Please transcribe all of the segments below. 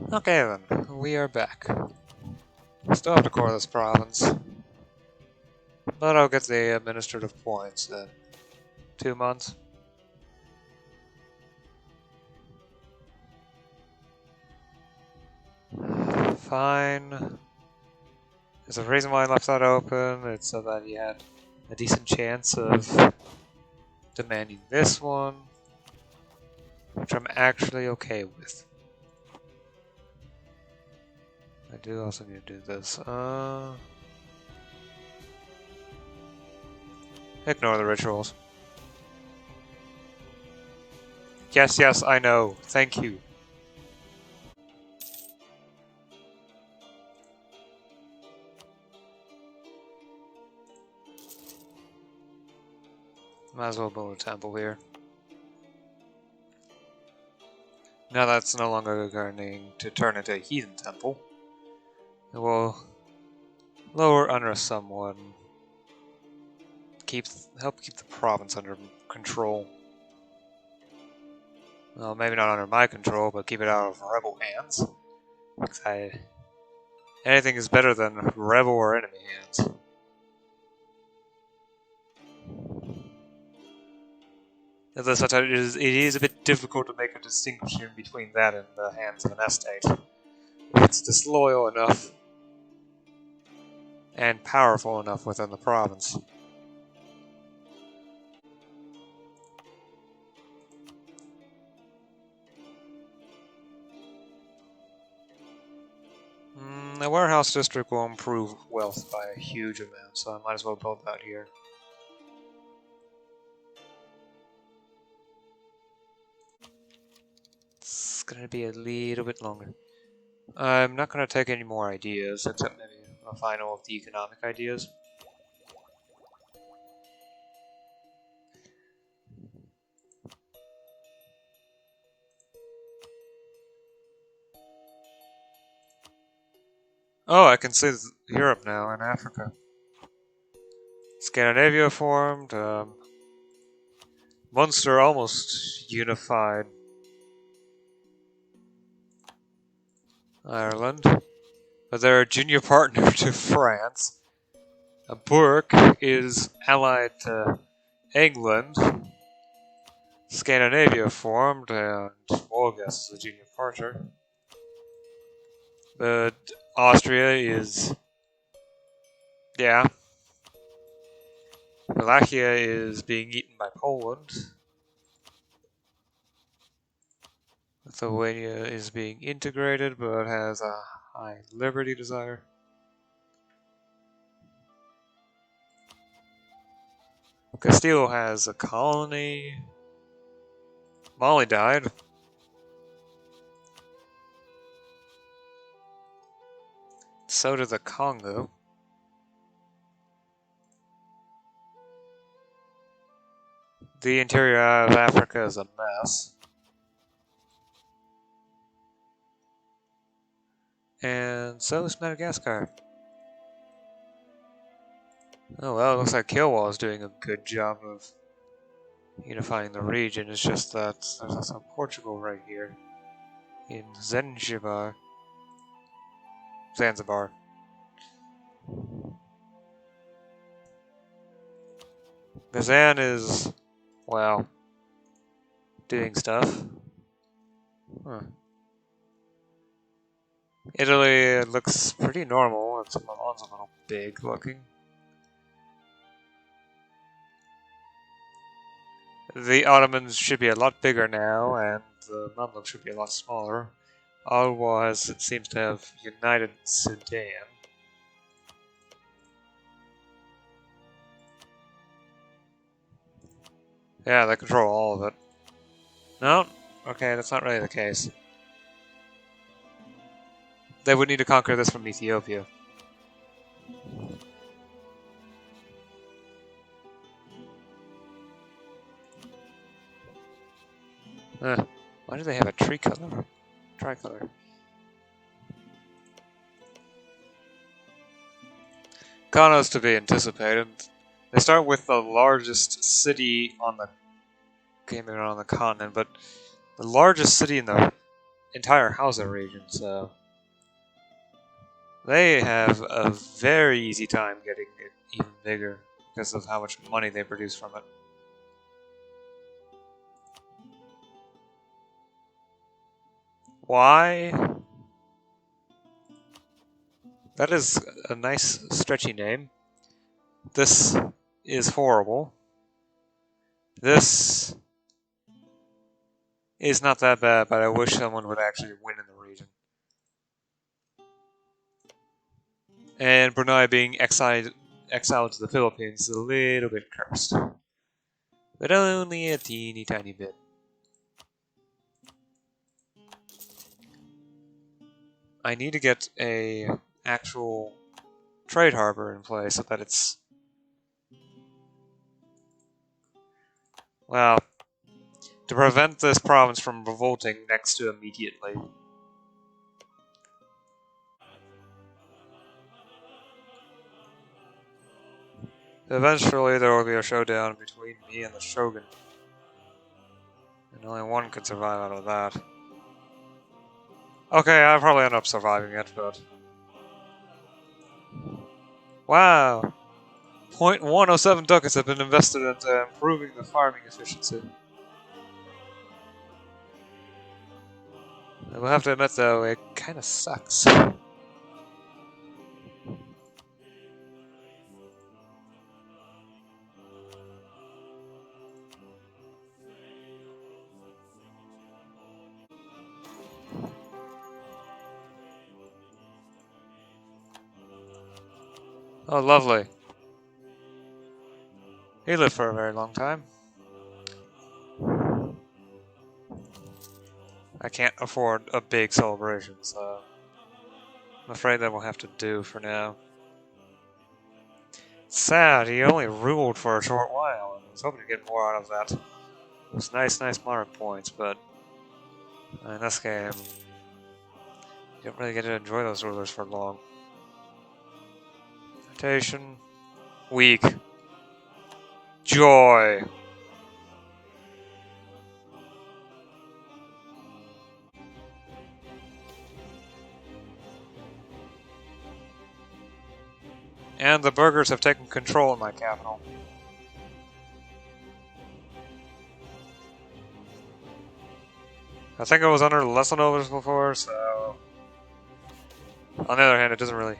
Okay then, we are back. Still have to core this province, but I'll get the administrative points in 2 months. Fine. There's a reason why I left that open. It's so that you had a decent chance of demanding this one, which I'm actually okay with. I do also need to do this. Ignore the rituals. Yes, yes, I know. Thank you. Might as well build a temple here. Now that's no longer going to turn into a heathen temple. It will lower under someone. Help keep the province under control. Well, maybe not under my control, but keep it out of rebel hands. Because anything is better than rebel or enemy hands. Although sometimes it is a bit difficult to make a distinction between that and the hands of an estate. If it's disloyal enough and powerful enough within the province. The warehouse district will improve wealth by a huge amount, so I might as well build that here. It's gonna be a little bit longer. I'm not gonna take any more ideas, except maybe a final of the economic ideas. Oh, I can see Europe now and Africa. Scandinavia formed. Munster almost unified Ireland, but they're a junior partner to France. Burke is allied to England. Scandinavia formed, and Wolgast is a junior partner. But Austria is, yeah. Wallachia is being eaten by Poland. Lithuania is being integrated, but has a high liberty desire. Castile has a colony. Mali died. So did the Congo. The interior of Africa is a mess. And so is Madagascar. Oh well, it looks like Kilwall is doing a good job of unifying the region. It's just that there's also Portugal right here. In Zanzibar. Gazan is, well, doing stuff. Huh. Italy looks pretty normal, and Milan's a little big looking. The Ottomans should be a lot bigger now, and the Mamluks should be a lot smaller. Otherwise, it seems to have united Sudan. Yeah, they control all of it. No? Okay, that's not really the case. They would need to conquer this from Ethiopia. Why do they have a tricolor? Kano's to be anticipated. They start with the largest city on the continent, but the largest city in the entire Hausa region, so they have a very easy time getting it even bigger because of how much money they produce from it. Why? That is a nice stretchy name. This is horrible. This is not that bad, but I wish someone would actually win in the region. And Brunei being exiled to the Philippines is a little bit cursed. But only a teeny tiny bit. I need to get a actual trade harbor in place so that it's... Well, to prevent this province from revolting next to immediately. Eventually there will be a showdown between me and the Shogun. And only one could survive out of that. Okay, I'll probably end up surviving it, but... Wow! 0.107 ducats have been invested into improving the farming efficiency. I will have to admit though, it kinda sucks. Oh, lovely. He lived for a very long time. I can't afford a big celebration, so I'm afraid that will have to do for now. It's sad, he only ruled for a short while, and I was hoping to get more out of that. Those nice modern points, but in this game, you don't really get to enjoy those rulers for long. Rotation. Weak. Joy. And the burgers have taken control in my capital. I think I was under less than overs before, so... On the other hand, it doesn't really...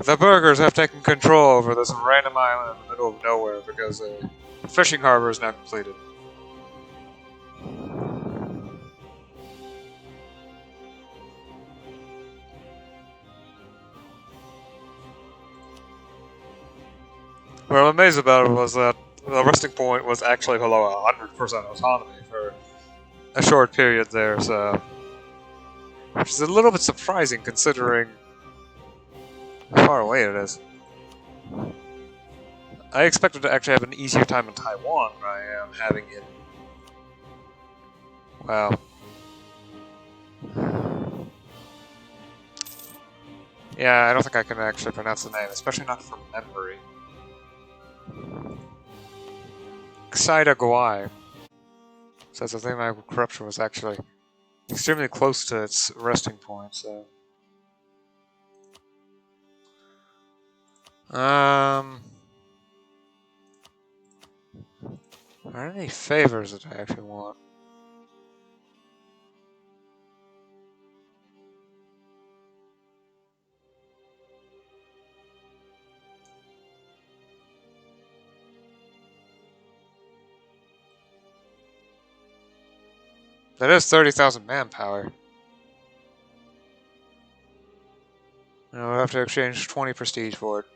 The burgers have taken control over this random island in the middle of nowhere because a fishing harbor is now completed. What I'm amazed about it was that the resting point was actually below 100% autonomy for a short period there, so... Which is a little bit surprising considering how far away it is. I expected to actually have an easier time in Taiwan than I am having it. Wow. Yeah, I don't think I can actually pronounce the name, especially not from memory. Xida Guai says the thing about corruption was actually extremely close to its resting point, so... Are there any favors that I actually want? That is 30,000 manpower. And we'll have to exchange 20 prestige for it.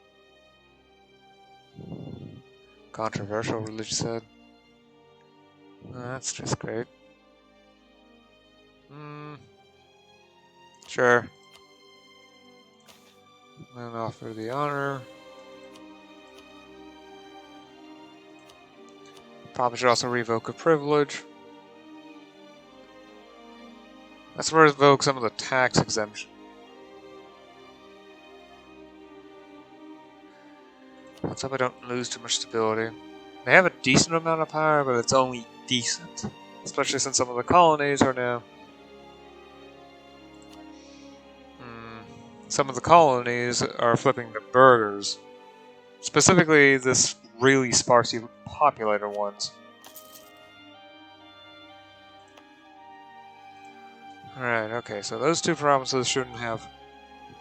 Controversial, religious head. That's just great. Sure. And offer the honor. Probably should also revoke a privilege. Let's revoke some of the tax exemption. Let's hope I don't lose too much stability. They have a decent amount of power, but it's only decent. Especially since some of the colonies are now some of the colonies are flipping to burgers. Specifically, this really sparsely populated ones. Alright, okay, so those two provinces shouldn't have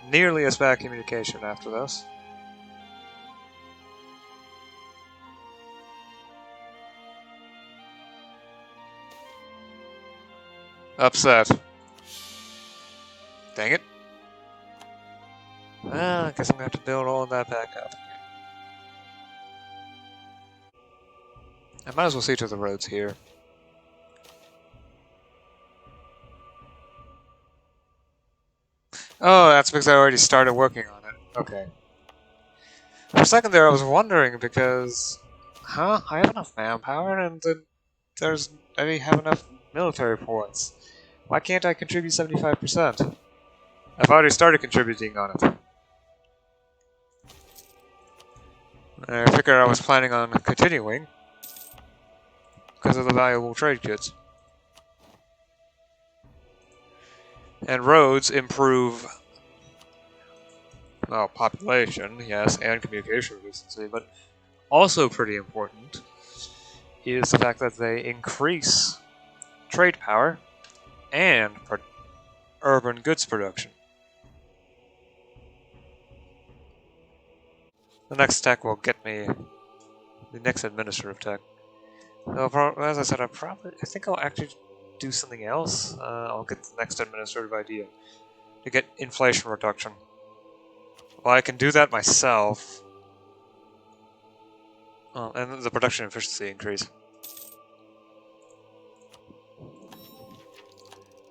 nearly as bad communication after this. Upset. Dang it. Well, I guess I'm gonna have to build all of that back up again. I might as well see to the roads here. Oh, that's because I already started working on it. Okay. For a second there I was wondering because... Huh? I have enough manpower and then I don't have enough military points. Why can't I contribute 75%? I've already started contributing on it. I figured I was planning on continuing because of the valuable trade goods. And roads improve, well, population, yes, and communication efficiency, but also pretty important is the fact that they increase trade power and urban goods production. The next tech will get me the next administrative tech. As I said, I think I'll actually do something else. I'll get the next administrative idea to get inflation reduction. Well, I can do that myself. Oh, and the production efficiency increase.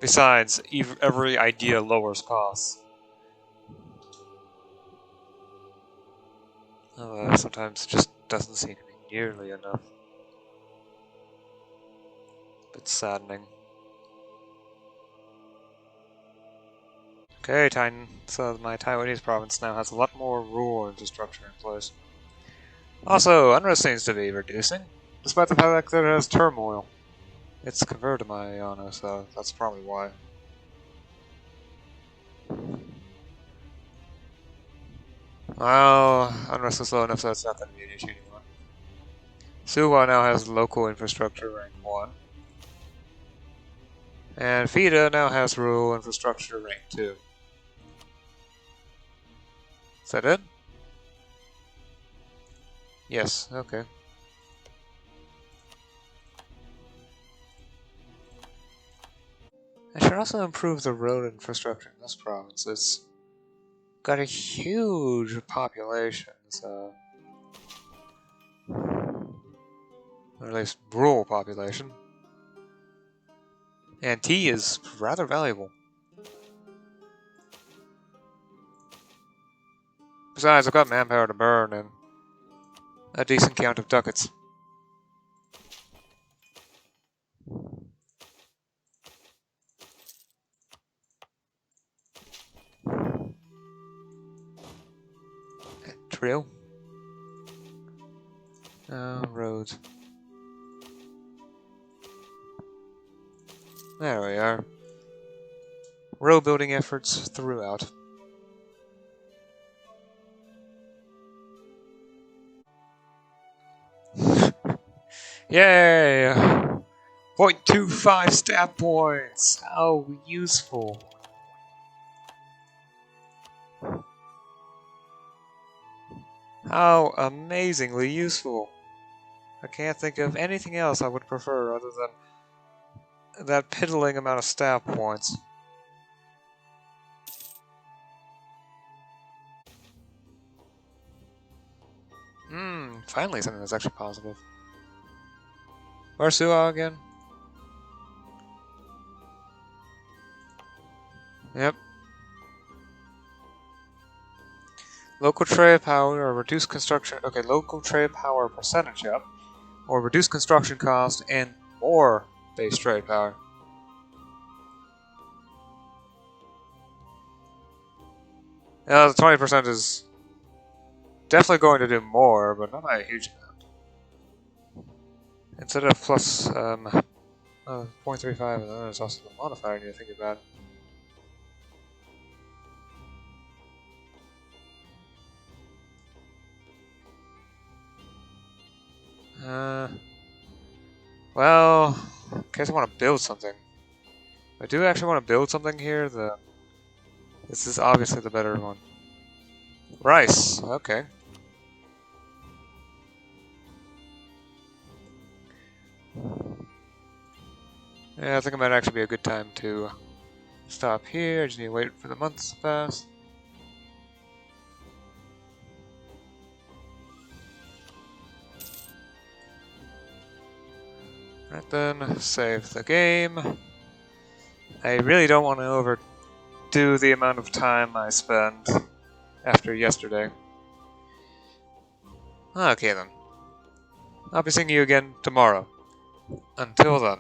Besides, every idea lowers costs. Sometimes it just doesn't seem to be nearly enough. Bit saddening. Okay, Titan. So my Taiwanese province now has a lot more rural infrastructure in place. Also, unrest seems to be reducing, despite the fact that it has turmoil. It's converted to MEIOU, so that's probably why. Well, unrest is low enough so it's not going to be an issue anymore. Suwa now has local infrastructure rank 1. And FIDA now has rural infrastructure rank 2. Is that it? Yes, okay. I should also improve the road infrastructure in this province. It's got a huge population, so... or at least rural population. And tea is rather valuable. Besides, I've got manpower to burn and a decent count of ducats. Trail. Roads. There we are. Road building efforts throughout. Yay! 0.25 stat points! How useful. How amazingly useful. I can't think of anything else I would prefer other than that piddling amount of stat points. Finally something that's actually positive. Where's Suwa again? Yep. Local trade power or reduce construction... Okay, local trade power percentage up. Or reduce construction cost and more base trade power. Yeah, the 20% is definitely going to do more, but not by a huge amount. Instead of plus 0.35, and then there's also the modifier I need to think about. Well, in case I want to build something. If I do actually want to build something here, this is obviously the better one. Rice, okay. Yeah, I think it might actually be a good time to stop here. I just need to wait for the months to pass. Right then, save the game. I really don't want to overdo the amount of time I spent after yesterday. Okay then. I'll be seeing you again tomorrow. Until then.